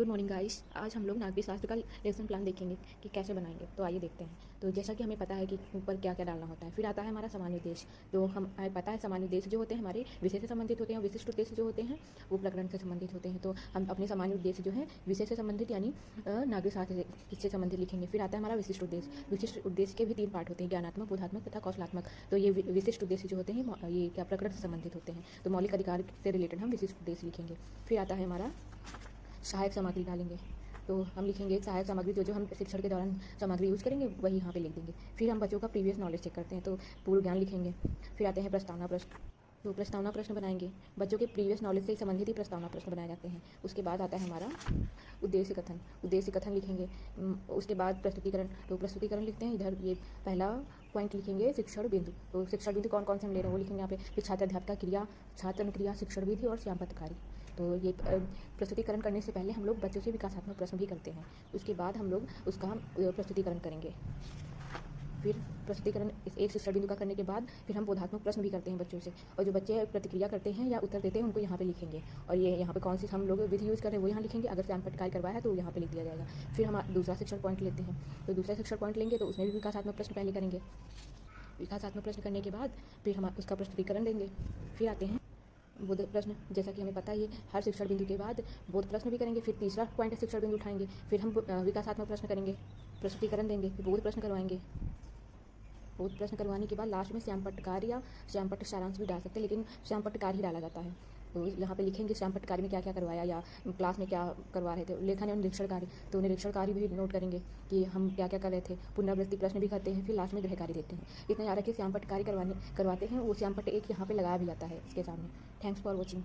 Good morning guys. आज हम लोग नागरिक शास्त्र का लेसन प्लान देखेंगे कि कैसे बनाएंगे। तो आइए देखते हैं। तो जैसा कि हमें पता है कि ऊपर क्या क्या डालना होता है, फिर आता है हमारा सामान्य उद्देश्य। तो हमें पता है सामान्य उद्देश्य जो होते हैं हमारे विषय से संबंधित होते हैं, विशिष्ट उद्देश्य जो होते हैं वो प्रकरण से संबंधित होते हैं। तो हम अपने सामान्य उद्देश्य जो है विषय से संबंधित यानी नागरिक शास्त्र से संबंधित लिखेंगे। फिर आता है हमारा विशिष्ट उद्देश्य। विशिष्ट उद्देश्य के भी 3 पार्ट होते हैं, ज्ञानात्मक, बोधात्मक तथा कौशलात्मक। तो ये विशिष्ट उद्देश्य जो होते हैं ये क्या प्रकरण से संबंधित होते हैं। तो मौलिक अधिकार से रिलेटेड हम विशिष्ट उद्देश्य लिखेंगे। फिर आता है हमारा सहायक सामग्री डालेंगे। तो हम लिखेंगे सहायक सामग्री जो जो हम शिक्षण के दौरान सामग्री यूज़ करेंगे वही यहाँ पे लिख देंगे। फिर हम बच्चों का प्रीवियस नॉलेज चेक करते हैं, तो पूर्व ज्ञान लिखेंगे। फिर आते हैं प्रस्तावना प्रश्न। तो प्रस्तावना प्रश्न बनाएंगे, बच्चों के प्रीवियस नॉलेज से संबंधित ही प्रस्तावना प्रश्न बनाए जाते हैं। उसके बाद आता है हमारा उद्देश्य कथन। उद्देश्य कथन लिखेंगे। उसके बाद प्रस्तुतिकरण। तो प्रस्तुतिकरण लिखते हैं, इधर ये पहला पॉइंट लिखेंगे शिक्षण बिंदु। तो शिक्षण बिंदु कौन कौन से हम ले रहे हैं वो लिखेंगे यहाँ पे। फिर छात्र अध्यापक क्रिया, छात्र क्रिया, शिक्षण विधि और श्यामपथकारी। तो ये प्रस्तुतिकरण करने से पहले हम लोग बच्चों से विकासात्मक प्रश्न भी करते हैं। उसके बाद हम लोग उसका प्रस्तुतिकरण करेंगे। फिर प्रस्तुतिकरण एक शिक्षण बिंदु का करने के बाद फिर हम बोधात्मक प्रश्न भी करते हैं बच्चों से, और जो बच्चे प्रतिक्रिया करते हैं या उत्तर देते हैं उनको यहाँ पे लिखेंगे। और ये यहाँ पे कौन सी हम लोग विधि यूज़ कर रहे हैं वो यहाँ लिखेंगे। अगर श्यामपथकारी करवाया है तो यहाँ पे लिख दिया जाएगा। फिर हम दूसरा शिक्षण पॉइंट लेते हैं। तो दूसरा शिक्षण पॉइंट लेंगे तो उसमें भी विकासात्मक प्रश्न पहले करेंगे। विकासात्मक प्रश्न करने के बाद फिर हम उसका प्रस्तुतिकरण देंगे। फिर आते हैं बोध प्रश्न। जैसा कि हमें पता है हर शिक्षण बिंदु के बाद बोध प्रश्न भी करेंगे। फिर तीसरा पॉइंट शिक्षण बिंदु उठाएंगे। फिर हम विकासात्मक प्रश्न करेंगे, प्रस्तुतिकरण देंगे, फिर बोध प्रश्न करवाएंगे। बोध प्रश्न करवाने के बाद लास्ट में श्यामपटकार या श्यामपट्ट सारांश भी डाल सकते हैं, लेकिन श्यामपट्टकार ही डाला जाता है। तो यहाँ पे लिखेंगे श्यामपट्टकार में क्या क्या करवाया या क्लास में क्या करवा रहे थे। लेखन या निरीक्षण कार्य, तो निरीक्षण कार्य भी नोट करेंगे कि हम क्या क्या कर रहे थे। पुनरावृत्ति प्रश्न भी करते हैं। फिर लास्ट में गृह कार्य देते हैं। इतना याद रखिए श्यामपट्टकारी करवाते हैं, वो श्यामपट्ट एक यहाँ पे लगाया भी जाता है इसके सामने। Thanks for watching.